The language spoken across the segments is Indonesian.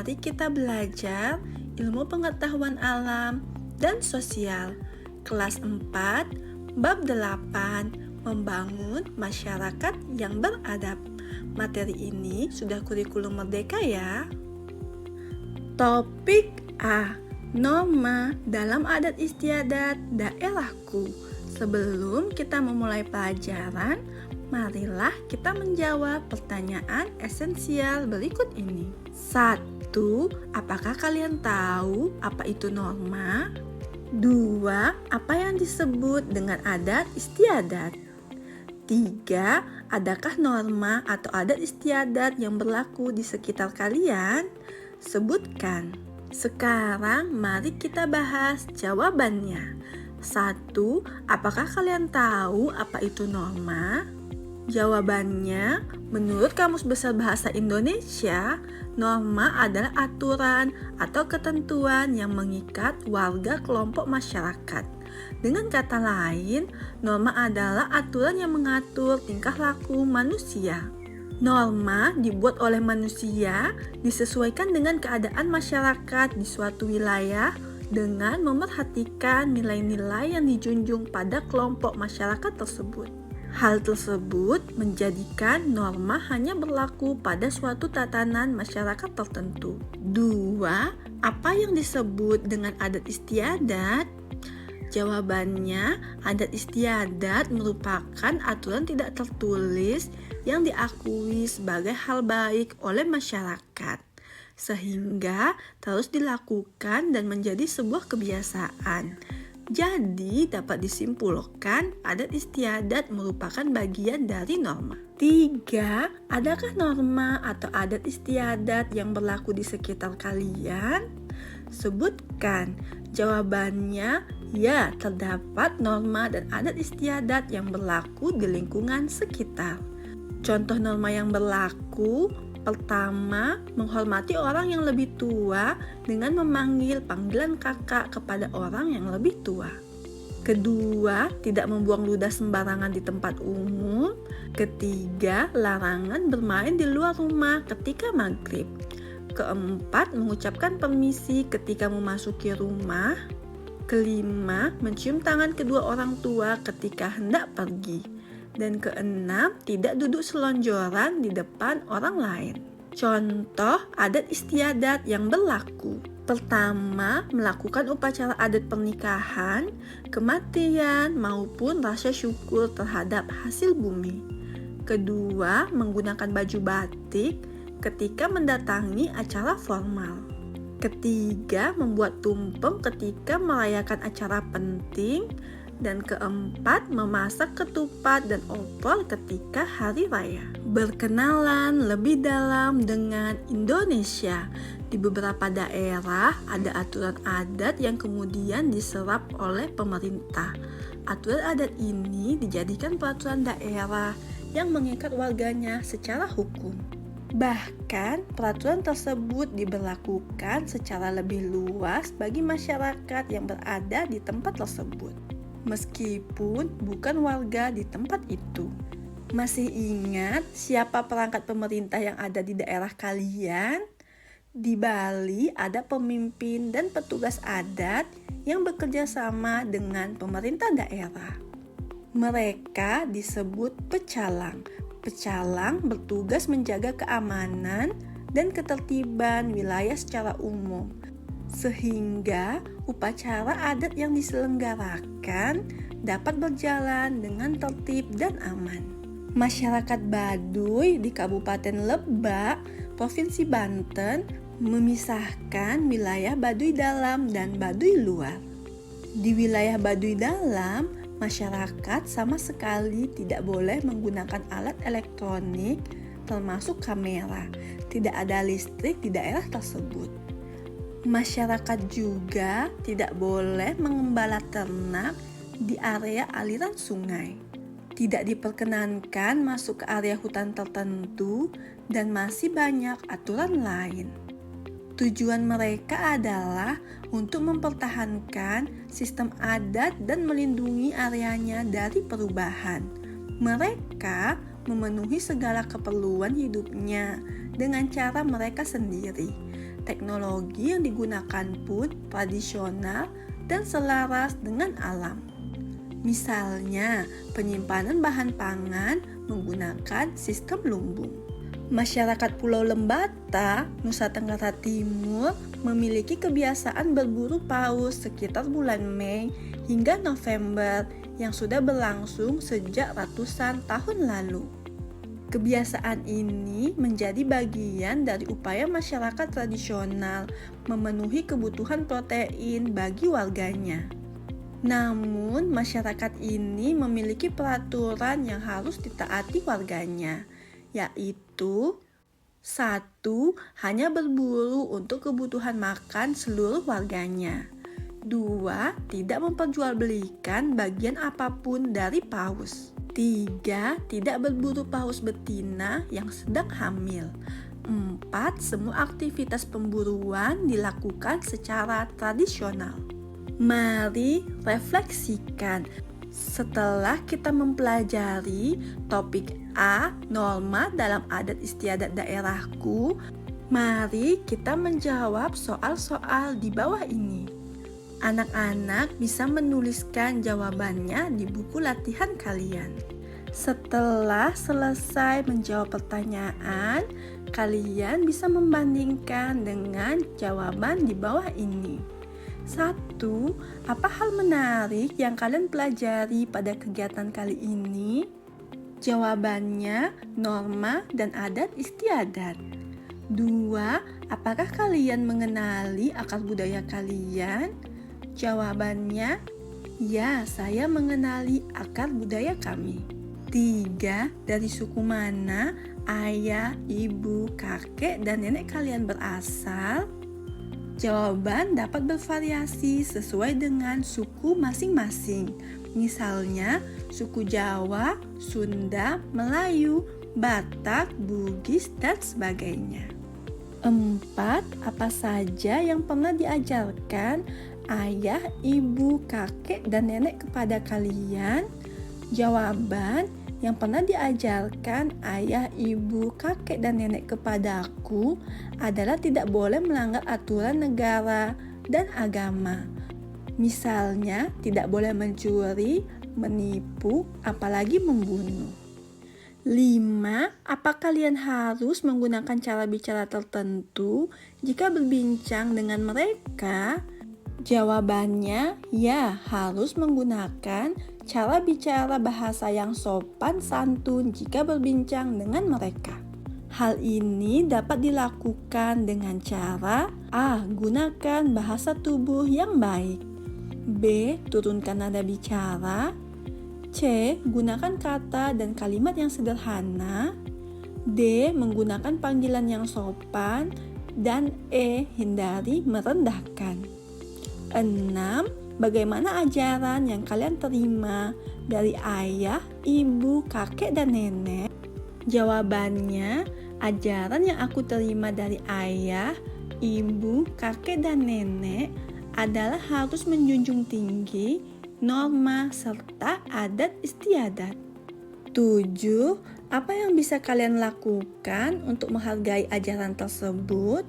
Mari kita belajar ilmu pengetahuan alam dan sosial. Kelas 4, bab 8, membangun masyarakat yang beradab. Materi ini sudah kurikulum merdeka ya. Topik A, norma dalam adat istiadat daerahku. Sebelum kita memulai pelajaran, marilah kita menjawab pertanyaan esensial berikut ini. 1. Apakah kalian tahu apa itu norma? 2. Apa yang disebut dengan adat istiadat? 3. Adakah norma atau adat istiadat yang berlaku di sekitar kalian? Sebutkan. Sekarang mari kita bahas jawabannya. 1. Apakah kalian tahu apa itu norma? Jawabannya, menurut Kamus Besar Bahasa Indonesia, norma adalah aturan atau ketentuan yang mengikat warga kelompok masyarakat. Dengan kata lain, norma adalah aturan yang mengatur tingkah laku manusia. Norma dibuat oleh manusia disesuaikan dengan keadaan masyarakat di suatu wilayah dengan memerhatikan nilai-nilai yang dijunjung pada kelompok masyarakat tersebut. Hal tersebut menjadikan norma hanya berlaku pada suatu tatanan masyarakat tertentu. 2. Apa yang disebut dengan adat istiadat? Jawabannya, adat istiadat merupakan aturan tidak tertulis yang diakui sebagai hal baik oleh masyarakat, sehingga terus dilakukan dan menjadi sebuah kebiasaan. Jadi dapat disimpulkan adat istiadat merupakan bagian dari norma. 3. Adakah norma atau adat istiadat yang berlaku di sekitar kalian? Sebutkan. Jawabannya, ya, terdapat norma dan adat istiadat yang berlaku di lingkungan sekitar. Contoh norma yang berlaku: pertama, menghormati orang yang lebih tua dengan memanggil panggilan kakak kepada orang yang lebih tua. Kedua, tidak membuang ludah sembarangan di tempat umum. Ketiga, larangan bermain di luar rumah ketika maghrib. Keempat, mengucapkan permisi ketika memasuki rumah. Kelima, mencium tangan kedua orang tua ketika hendak pergi. Dan keenam, tidak duduk selonjoran di depan orang lain. Contoh adat istiadat yang berlaku. Pertama, melakukan upacara adat pernikahan, kematian, maupun rasa syukur terhadap hasil bumi. Kedua, menggunakan baju batik ketika mendatangi acara formal. Ketiga, membuat tumpeng ketika merayakan acara penting. Dan keempat, memasak ketupat dan opor ketika hari raya. Berkenalan lebih dalam dengan Indonesia. Di beberapa daerah ada aturan adat yang kemudian diserap oleh pemerintah. Aturan adat ini dijadikan peraturan daerah yang mengikat warganya secara hukum. Bahkan peraturan tersebut diberlakukan secara lebih luas bagi masyarakat yang berada di tempat tersebut, meskipun bukan warga di tempat itu. Masih ingat siapa perangkat pemerintah yang ada di daerah kalian? Di Bali ada pemimpin dan petugas adat yang bekerja sama dengan pemerintah daerah. Mereka disebut pecalang. Pecalang bertugas menjaga keamanan dan ketertiban wilayah secara umum, sehingga upacara adat yang diselenggarakan dapat berjalan dengan tertib dan aman. Masyarakat Baduy di Kabupaten Lebak, Provinsi Banten, memisahkan wilayah Baduy dalam dan Baduy luar. Di wilayah Baduy dalam, masyarakat sama sekali tidak boleh menggunakan alat elektronik termasuk kamera. Tidak ada listrik di daerah tersebut. Masyarakat juga tidak boleh mengembala ternak di area aliran sungai. Tidak diperkenankan masuk ke area hutan tertentu dan masih banyak aturan lain. Tujuan mereka adalah untuk mempertahankan sistem adat dan melindungi areanya dari perubahan. Mereka memenuhi segala keperluan hidupnya dengan cara mereka sendiri. Teknologi yang digunakan pun tradisional dan selaras dengan alam. Misalnya, penyimpanan bahan pangan menggunakan sistem lumbung. Masyarakat Pulau Lembata, Nusa Tenggara Timur memiliki kebiasaan berburu paus sekitar bulan Mei hingga November yang sudah berlangsung sejak ratusan tahun lalu. Kebiasaan ini menjadi bagian dari upaya masyarakat tradisional memenuhi kebutuhan protein bagi warganya. Namun, masyarakat ini memiliki peraturan yang harus ditaati warganya, yaitu 1. Hanya berburu untuk kebutuhan makan seluruh warganya. 2. Tidak memperjualbelikan bagian apapun dari paus. 3. Tidak berburu paus betina yang sedang hamil. 4. Semua aktivitas pemburuan dilakukan secara tradisional. Mari refleksikan. Setelah kita mempelajari topik A, norma dalam adat istiadat daerahku, mari kita menjawab soal-soal di bawah ini. Anak-anak bisa menuliskan jawabannya di buku latihan kalian. Setelah selesai menjawab pertanyaan, kalian bisa membandingkan dengan jawaban di bawah ini. 1. Apa hal menarik yang kalian pelajari pada kegiatan kali ini? Jawabannya, norma dan adat istiadat. 2. Apakah kalian mengenali akar budaya kalian? Jawabannya, ya, saya mengenali akar budaya kami. 3. Dari suku mana ayah, ibu, kakek, dan nenek kalian berasal? Jawaban dapat bervariasi sesuai dengan suku masing-masing. Misalnya, suku Jawa, Sunda, Melayu, Batak, Bugis, dan sebagainya. 4. Apa saja yang pernah diajarkan ayah, ibu, kakek, dan nenek kepada kalian? Jawaban, yang pernah diajarkan ayah, ibu, kakek, dan nenek kepadaku adalah tidak boleh melanggar aturan negara dan agama. Misalnya, tidak boleh mencuri, menipu, apalagi membunuh. 5. Apa kalian harus menggunakan cara bicara tertentu jika berbincang dengan mereka? Jawabannya, ya, harus menggunakan cara bicara bahasa yang sopan santun jika berbincang dengan mereka. Hal ini dapat dilakukan dengan cara A. Gunakan bahasa tubuh yang baik. B. Turunkan nada bicara. C. Gunakan kata dan kalimat yang sederhana. D. Menggunakan panggilan yang sopan. Dan E. Hindari merendahkan. 6. Bagaimana ajaran yang kalian terima dari ayah, ibu, kakek, dan nenek? Jawabannya, ajaran yang aku terima dari ayah, ibu, kakek, dan nenek adalah harus menjunjung tinggi norma serta adat istiadat. 7. Apa yang bisa kalian lakukan untuk menghargai ajaran tersebut?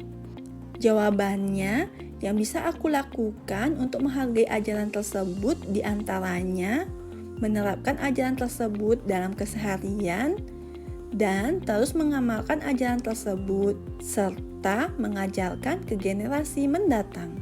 Jawabannya, yang bisa aku lakukan untuk menghargai ajaran tersebut diantaranya menerapkan ajaran tersebut dalam keseharian dan terus mengamalkan ajaran tersebut serta mengajarkan ke generasi mendatang.